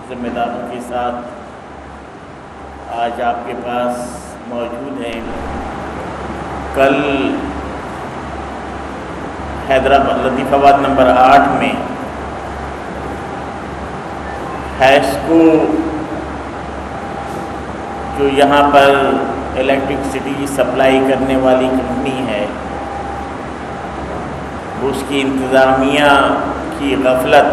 ذمہ داروں کے ساتھ آج آپ کے پاس موجود ہیں۔ کل حیدرآباد لطیف آباد نمبر 8 میں ہیسکو جو یہاں پر الیکٹرکسٹی سپلائی کرنے والی کمپنی ہے، اس کی انتظامیہ کی غفلت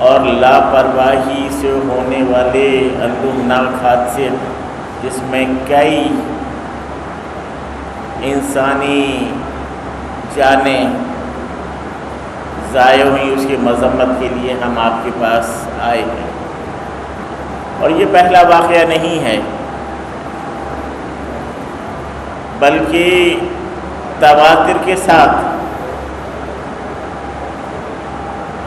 اور لاپرواہی سے ہونے والے اندوہناک حادثے جس میں کئی انسانی جانیں ضائع ہوئیں، اس کی مذمت کے لیے ہم آپ کے پاس آئے ہیں۔ اور یہ پہلا واقعہ نہیں ہے، بلکہ تواتر کے ساتھ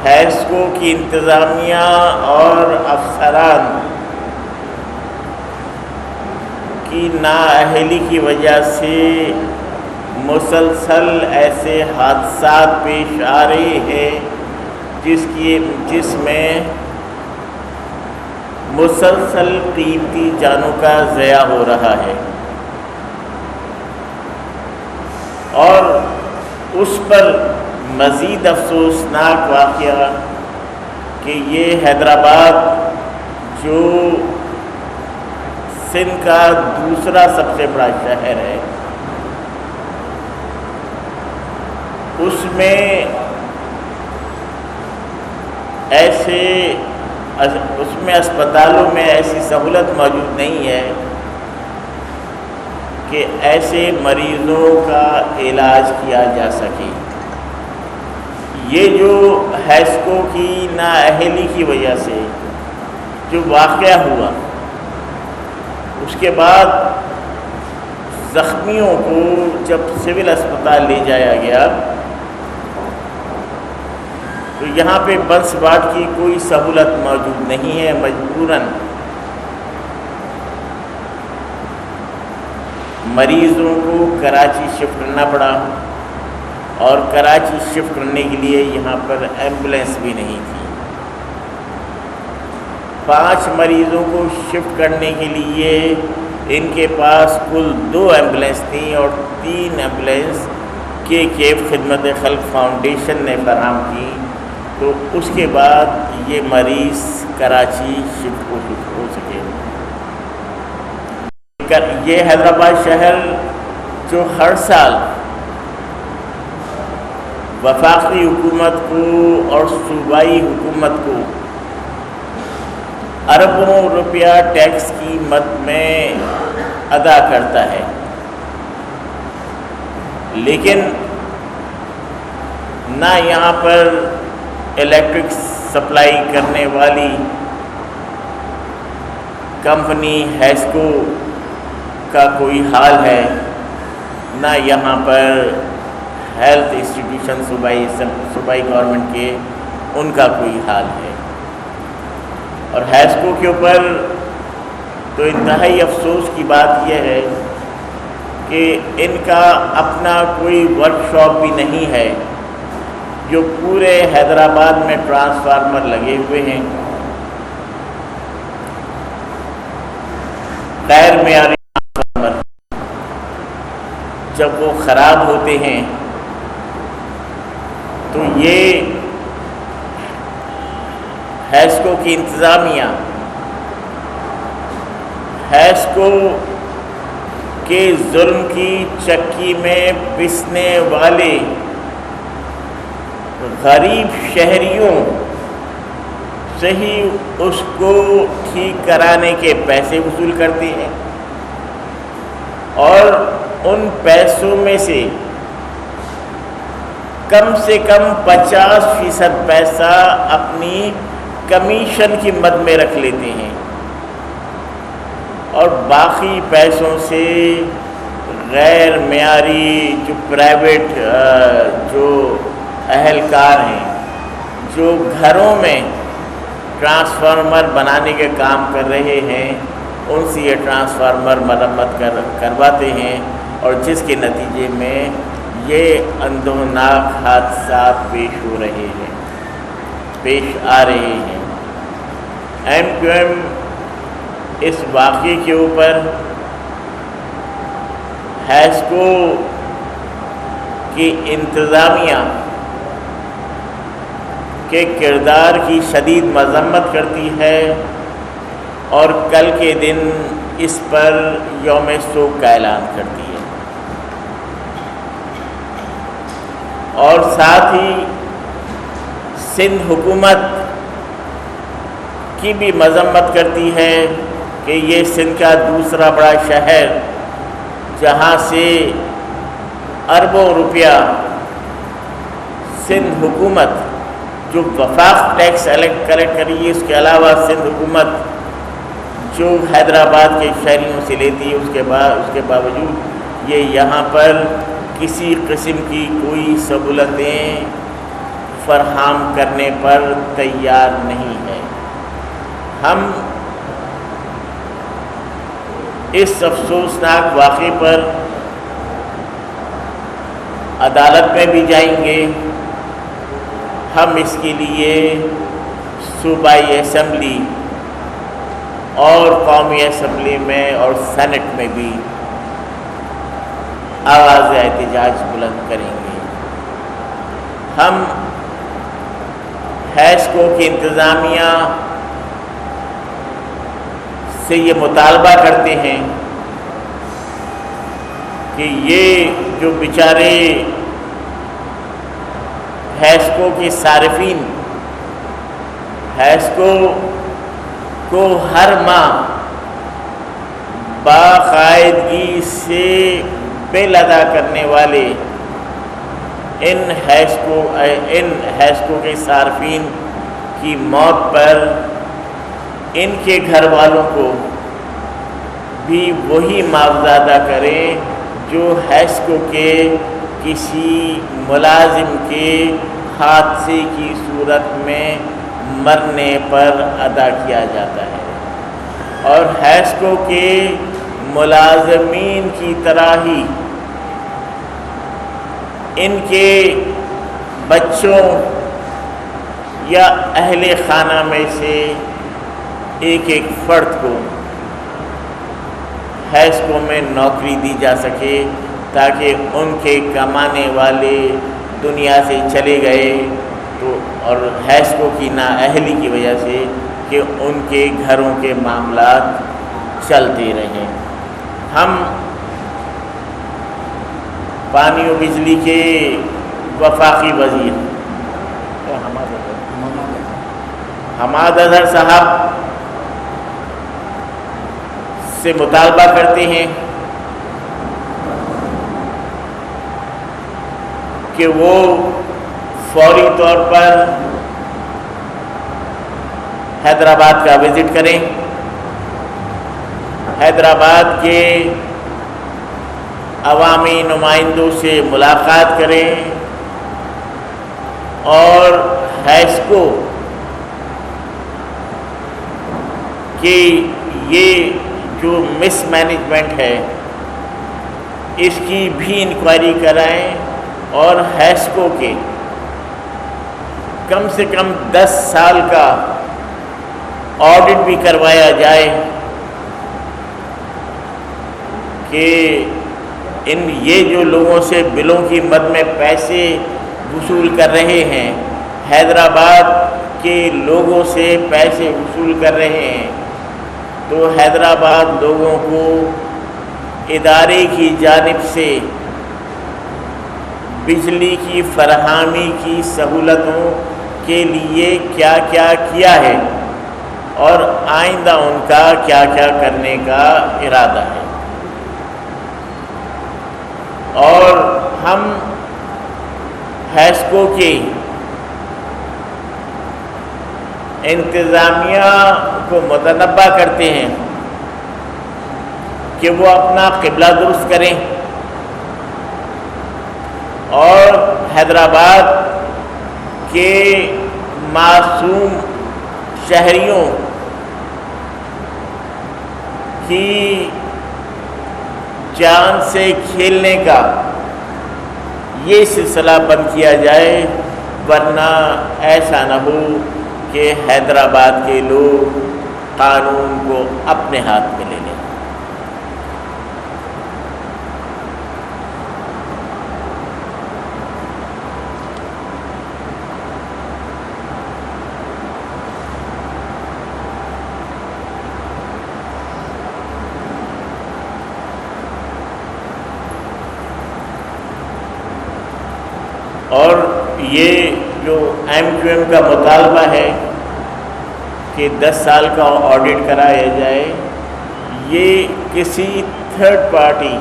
ہیسکو کی انتظامیہ اور افسران کی نااہلی کی وجہ سے مسلسل ایسے حادثات پیش آ رہے ہیں جس میں مسلسل قیمتی جانوں کا ضیاع ہو رہا ہے، اور اس پر مزید افسوسناک واقعہ کہ یہ حیدرآباد جو سندھ کا دوسرا سب سے بڑا شہر ہے، اس میں اسپتالوں میں ایسی سہولت موجود نہیں ہے کہ ایسے مریضوں کا علاج کیا جا سکے۔ یہ جو ہیسکو کی نااہلی کی وجہ سے جو واقعہ ہوا، اس کے بعد زخمیوں کو جب سول اسپتال لے جایا گیا تو یہاں پہ بس واٹ کی کوئی سہولت موجود نہیں ہے، مجبوراً مریضوں کو کراچی شفٹ کرنا پڑا، اور کراچی شفٹ کرنے کے لیے یہاں پر ایمبولینس بھی نہیں تھی۔ 5 مریضوں کو شفٹ کرنے کے لیے ان کے پاس کل 2 ایمبولینس تھیں، اور 3 ایمبولینس کے خدمت خلق فاؤنڈیشن نے فراہم کی، تو اس کے بعد یہ مریض کراچی شفٹ ہو سکے۔ یہ حیدرآباد شہر جو ہر سال وفاقی حکومت کو اور صوبائی حکومت کو اربوں روپیہ ٹیکس کی مد میں ادا کرتا ہے، لیکن نہ یہاں پر الیکٹرک سپلائی کرنے والی کمپنی ہیسکو کا کوئی حال ہے، نہ یہاں پر ہیلتھ انسٹیٹیوشن صوبائی گورنمنٹ کے ان کا کوئی حال ہے۔ اور ہیسکو کے اوپر تو انتہائی افسوس کی بات یہ ہے کہ ان کا اپنا کوئی ورک شاپ بھی نہیں ہے، جو پورے حیدرآباد میں ٹرانسفارمر لگے ہوئے ہیں، غیر معیاری ٹرانسفارمر، جب وہ خراب ہوتے ہیں تو یہ ہیسکو کی انتظامیہ ہیسکو کے ظلم کی چکی میں پسنے والے غریب شہریوں سے ہی اس کو ٹھیک کرانے کے پیسے وصول کرتی ہے، اور ان پیسوں میں سے کم 50% پیسہ اپنی کمیشن کی مد میں رکھ لیتے ہیں، اور باقی پیسوں سے غیر معیاری جو پرائیویٹ جو اہلکار ہیں، جو گھروں میں ٹرانسفارمر بنانے کے کام کر رہے ہیں، ان سے یہ ٹرانسفارمر مرمت کرواتے ہیں، اور جس کے نتیجے میں یہ اندوہناک حادثات پیش ہو رہے ہیں۔ پیش آ رہے ہیں۔ MQM اس واقعے کے اوپر ہیسکو کی انتظامیہ کے کردار کی شدید مذمت کرتی ہے اور کل کے دن اس پر یوم سوگ کا اعلان کرتی ہے، اور ساتھ ہی سندھ حکومت کی بھی مذمت کرتی ہے کہ یہ سندھ کا دوسرا بڑا شہر جہاں سے اربوں روپیہ سندھ حکومت جو وفاق ٹیکس کلیکٹ کری ہے، اس کے علاوہ سندھ حکومت جو حیدرآباد کے شہریوں سے لیتی ہے، اس کے باوجود یہ یہاں پر کسی قسم کی کوئی سہولتیں فراہم کرنے پر تیار نہیں ہے۔ ہم اس افسوسناک واقعے پر عدالت میں بھی جائیں گے۔ ہم اس کے لیے صوبائی اسمبلی اور قومی اسمبلی میں اور سینٹ میں بھی آواز احتجاج بلند کریں گے۔ ہم ہیسکو کی انتظامیہ سے یہ مطالبہ کرتے ہیں کہ یہ جو بیچارے ہیسکو کے صارفین ہیسکو کو ہر ماہ باقاعدگی سے بل ادا کرنے والے ان ہیسکو کے صارفین کی موت پر ان کے گھر والوں کو بھی وہی معاوضہ ادا کریں جو ہیسکو کے کسی ملازم کے حادثے کی صورت میں مرنے پر ادا کیا جاتا ہے، اور ہیسکو کے ملازمین کی طرح ہی ان کے بچوں یا اہل خانہ میں سے ایک ایک فرد کو ہیسکو میں نوکری دی جا سکے، تاکہ ان کے کمانے والے دنیا سے چلے گئے تو اور ہیسکو کی نااہلی کی وجہ سے کہ ان کے گھروں کے معاملات چلتے رہیں۔ ہم پانی و بجلی کے وفاقی وزیر حماد اظہر صاحب سے مطالبہ کرتے ہیں کہ وہ فوری طور پر حیدرآباد کا وزٹ کریں، حیدرآباد کے عوامی نمائندوں سے ملاقات کریں اور ہیسکو کہ یہ جو مس مینجمنٹ ہے اس کی بھی انکوائری کرائیں، اور ہیسکو کے کم سے کم 10 سال کا آڈٹ بھی کروایا جائے کہ یہ جو لوگوں سے بلوں کی مد میں پیسے وصول کر رہے ہیں، حیدرآباد کے لوگوں سے پیسے وصول کر رہے ہیں، تو حیدرآباد لوگوں کو ادارے کی جانب سے بجلی کی فراہمی کی سہولتوں کے لیے کیا کیا کیا ہے اور آئندہ ان کا کیا کیا کرنے کا ارادہ ہے۔ اور ہم ہیسکو کی انتظامیہ کو متنبہ کرتے ہیں کہ وہ اپنا قبلہ درست کریں اور حیدرآباد کے معصوم شہریوں کی جان سے کھیلنے کا یہ سلسلہ بند کیا جائے ورنہ ایسا نہ ہو کہ حیدرآباد کے لوگ قانون کو اپنے ہاتھ میں لے لیں۔ اور یہ جو MQM کا مطالبہ ہے کہ 10 سال کا آڈٹ کرایا جائے، یہ کسی تھرڈ پارٹی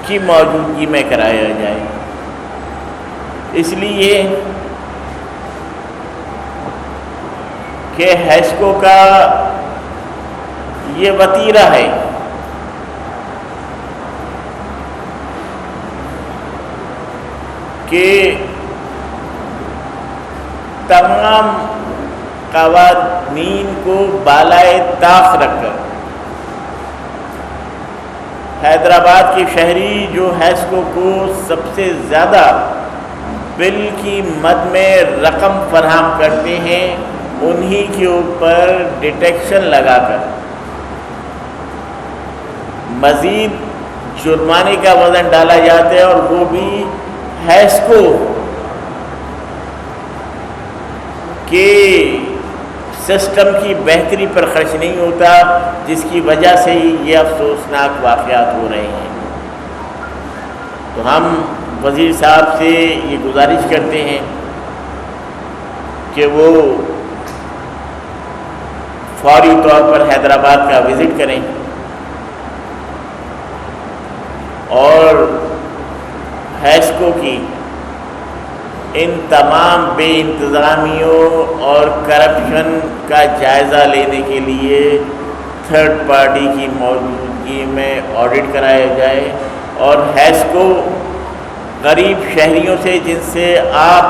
کی موجودگی میں کرایا جائے، اس لیے کہ ہیسکو کا یہ وتیرہ ہے کہ تمام قوانین کو بالائے طاق رکھ کر حیدرآباد کے شہری جو ہیسکو کو سب سے زیادہ بل کی مد میں رقم فراہم کرتے ہیں، انہی کے اوپر ڈیٹیکشن لگا کر مزید جرمانے کا وزن ڈالا جاتا ہے، اور وہ بھی ہیسکو کے سسٹم کی بہتری پر خرچ نہیں ہوتا، جس کی وجہ سے ہی یہ افسوسناک واقعات ہو رہے ہیں۔ تو ہم وزیر صاحب سے یہ گزارش کرتے ہیں کہ وہ فوری طور پر حیدرآباد کا وزٹ کریں اور ہیسکو کی ان تمام بے انتظامیوں اور کرپشن کا جائزہ لینے کے لیے تھرڈ پارٹی کی موجودگی میں آڈٹ کرایا جائے، اور ہیسکو غریب شہریوں سے جن سے آپ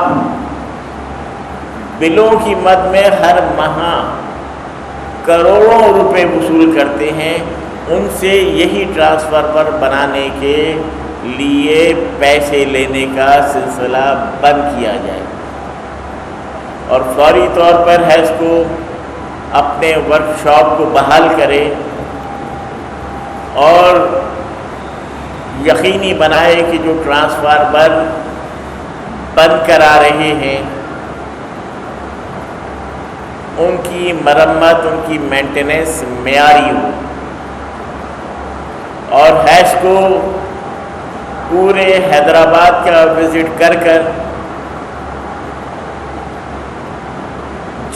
بلوں کی مد میں ہر ماہ کروڑوں روپے وصول کرتے ہیں، ان سے یہی ٹرانسفارمر بنانے کے لیے پیسے لینے کا سلسلہ بند کیا جائے، اور فوری طور پر ہیسکو اپنے ورک شاپ کو بحال کرے اور یقینی بنائے کہ جو ٹرانسفارمر بند کرا رہے ہیں ان کی مرمت، ان کی مینٹیننس معیاری ہو، اور ہیسکو پورے حیدرآباد کا وزٹ کر کر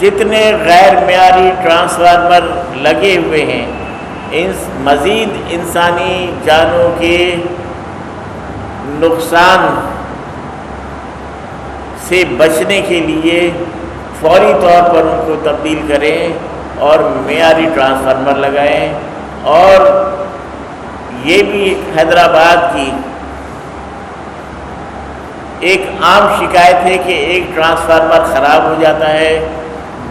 جتنے غیر معیاری ٹرانسفارمر لگے ہوئے ہیں، ان مزید انسانی جانوں کے نقصان سے بچنے کے لیے فوری طور پر ان کو تبدیل کریں اور معیاری ٹرانسفارمر لگائیں۔ اور یہ بھی حیدرآباد کی ایک عام شکایت ہے کہ ایک ٹرانسفارمر خراب ہو جاتا ہے،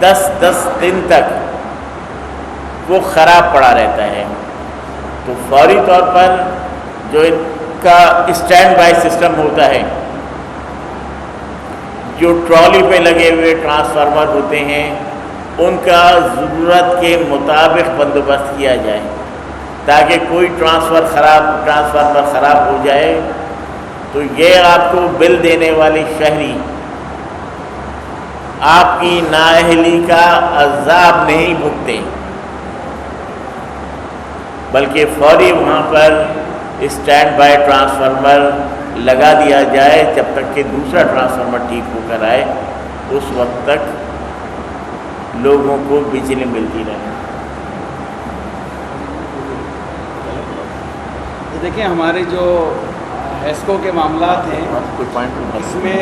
10 دن تک وہ خراب پڑا رہتا ہے، تو فوری طور پر جو ان کا اسٹینڈ بائی سسٹم ہوتا ہے، جو ٹرالی پہ لگے ہوئے ٹرانسفارمر ہوتے ہیں، ان کا ضرورت کے مطابق بندوبست کیا جائے، تاکہ کوئی ٹرانسفارمر خراب ہو جائے تو یہ آپ کو بل دینے والے شہری آپ کی نااہلی کا عذاب نہیں بھگتے، بلکہ فوری وہاں پر اسٹینڈ بائی ٹرانسفارمر لگا دیا جائے جب تک کہ دوسرا ٹرانسفارمر ٹھیک ہو کر آئے، اس وقت تک لوگوں کو بجلی ملتی رہے۔ دیکھیں ہمارے جو ہیسکو کے معاملات ہیں اس میں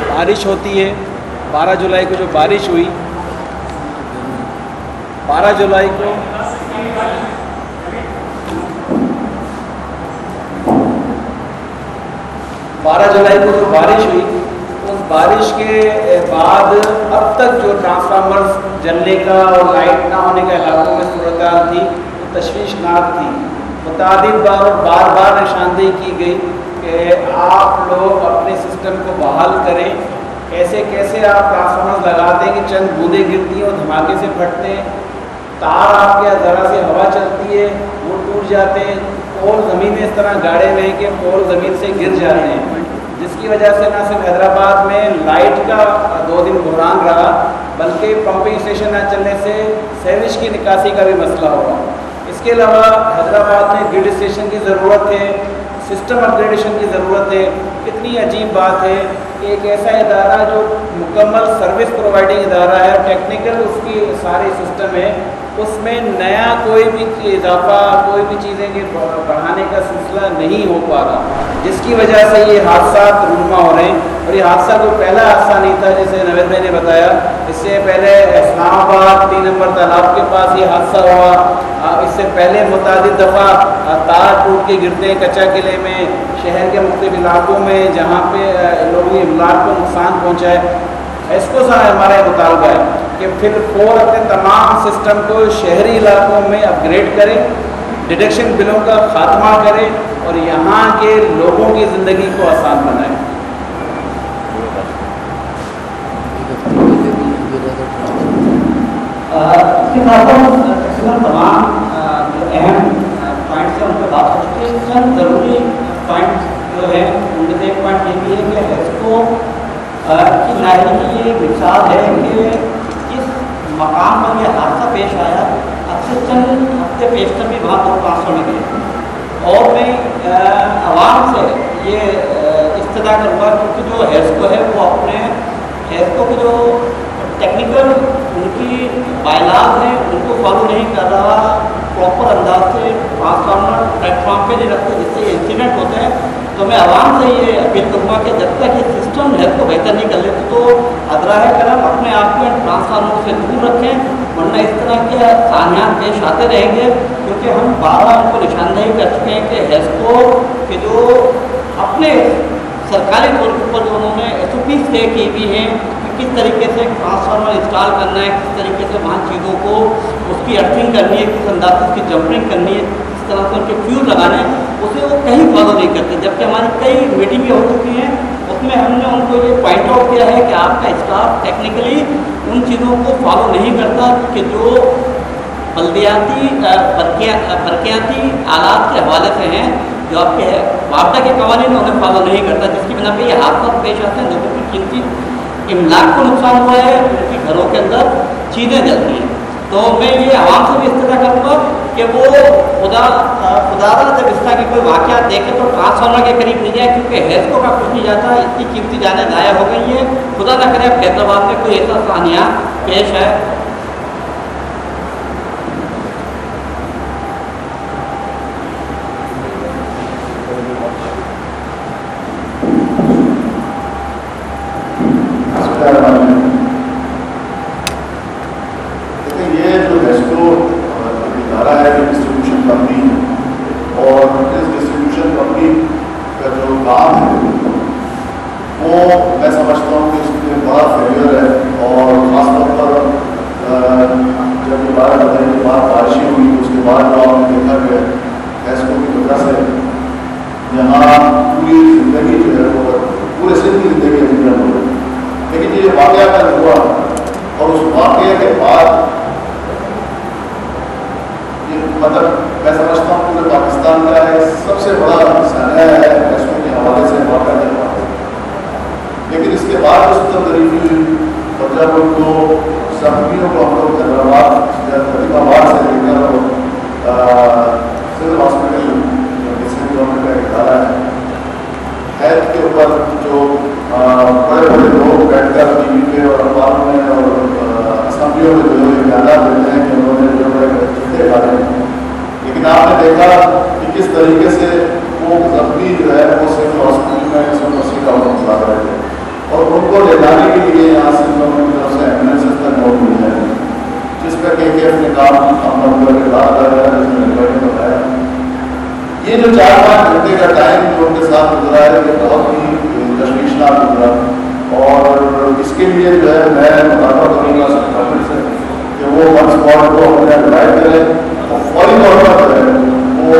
بارش ہوتی ہے، 12 جولائی کو جو بارش ہوئی، 12 جولائی کو جو بارش ہوئی، اس بارش کے بعد اب تک جو ٹرانسفارمر جلنے کا اور لائٹ نہ ہونے کا علاقوں میں صورتحال تھی وہ تشویشناک تھی۔ متعدد بار اور بار بار نشاندہی کی گئی کہ آپ لوگ اپنے سسٹم کو بحال کریں. کیسے کیسے آپ ٹرانسفارمر لگاتے ہیں کہ چند بوندیں گرتی ہیں اور دھماکے سے پھٹتے ہیں, تار آپ کے ذرا سے ہوا چلتی ہے وہ ٹوٹ جاتے ہیں, پول زمین میں اس طرح گاڑے ہوئے ہیں کہ پول زمین سے گر جاتے ہیں, جس کی وجہ سے نہ صرف حیدرآباد میں لائٹ کا 2 دن بحران رہا بلکہ پمپنگ اسٹیشن نہ چلنے سے سیویج کی نکاسی کا بھی مسئلہ ہوگا. اس کے علاوہ حیدرآباد میں گریڈ اسٹیشن کی ضرورت ہے, سسٹم اپ گریڈیشن کی ضرورت ہے. کتنی عجیب بات ہے کہ ایک ایسا ادارہ جو مکمل سروس پرووائڈنگ ادارہ ہے, ٹیکنیکل اس کی سارے سسٹم ہے, اس میں نیا کوئی بھی اضافہ کوئی بھی چیزیں کے بڑھانے کا سلسلہ نہیں ہو پا رہا, جس کی وجہ سے یہ حادثات رونما ہو رہے ہیں. اور یہ حادثہ کوئی پہلا حادثہ نہیں تھا جیسے نوید بھائی نے بتایا, اس سے پہلے اسلام آباد 3 نمبر تالاب کے پاس یہ حادثہ ہوا, اس سے پہلے متعدد دفعہ تار ٹوٹ کے گرتے ہیں کچا قلعے میں, شہر کے مختلف علاقوں میں جہاں پہ لوگوں کی املاک کو نقصان پہنچا ہے. اس کو ہمارا یہ مطالبہ ہے کہ پھر فور اپنے تمام سسٹم کو شہری علاقوں میں اپ گریڈ کریں, ڈیڈکشن بلوں کا خاتمہ کریں اور یہاں کے لوگوں کی زندگی کو آسان بنائیں. اس کے ساتھ تمام جو اہم پوائنٹس ہیں ان پہ بات ہو چکی ہے. چند ضروری پوائنٹس جو ہیں ان میں سے ایک پوائنٹ یہ بھی ہے کہ ہیسکو کی نااہلی کی یہ مثال ہے کہ جس مقام پر یہ حادثہ پیش آیا اب سے چند ہفتے پیشتر بھی وہاں پر ٹرانسفر گئے اور میں عوام سے یہ استدا کروں گا کیونکہ جو ہیسکو ہے وہ اپنے ہیسکو کے جو ٹیکنیکل ان کی بائیلاز ہیں ان کو فالو نہیں کر رہا, پراپر انداز سے ٹرانسفارمر پلیٹ فارم پہ نہیں رکھتے جس سے یہ انسیڈنٹ ہوتے ہیں. تو میں عوام سے یہ اپیل کروں گا کہ جب تک یہ سسٹم ہیلتھ کو بہتر نہیں کر لیتے تو ادراہ کرم اپنے آپ کو ٹرانسفارمر سے دور رکھیں, ورنہ اس طرح کے سانحات پیش آتے رہیں گے. کیونکہ ہم بارہ ان کو نشاندہی کر چکے ہیں کہ ہیسکو کے جو اپنے سرکاری طور کے اوپر جو انہوں نے SOPs طے کی ہوئی ہیں کہ کس طریقے سے ٹرانسفارمر انسٹال کرنا ہے, کس طریقے سے وہاں چیزوں کو اس کی ارتھنگ کرنی ہے, کس انداز سے اس کی جمپرنگ کرنی ہے, کس طرح سے ان کے فیوز لگانے ہیں, اسے وہ کہیں فالو نہیں کرتے. جبکہ ہماری کئی میٹنگیں ہو چکی ہیں اس میں ہم نے ان کو یہ پوائنٹ آؤٹ کیا ہے کہ آپ کا اسٹاف ٹیکنیکلی ان چیزوں کو فالو نہیں کرتا کہ جو بلدیاتی برقیاتی آلات کے حوالے سے ہیں, جو آپ کے وابطہ کے قوانین انہیں فالو نہیں کرتا, جس کی بنا پہ یہ حادثات پیش آتے ہیں. لوگوں کی قیمتی املاک کو نقصان ہوا ہے, ان کے گھروں کے اندر چیزیں جلتی ہیں. تو میں یہ عوام سے بھی استدا کروں گا کہ وہ خدا جب اس طرح کے کوئی واقعات دیکھے تو ٹرانسفارمر کے قریب نہیں جائے, کیونکہ ہیسکو کا کچھ نہیں جاتا, اتنی قیمتی جانیں ضائع ہو گئی ہیں. خدا نہ کرے فیصلہ میں کوئی ایسا سانحہ پیش ہے. یہ جو 4-5 گھنٹے کا ٹائم جو ان کے ساتھ گزرا ہے یہ بہت ہی تشویشناک گزرا, اور اس کے لیے جو ہے میں مطالبہ کروں گا گورنمنٹ سے کہ وہ ون اسپاٹ کو اپنے ڈرائیو کریں اور فوری طور پر جو ہے وہ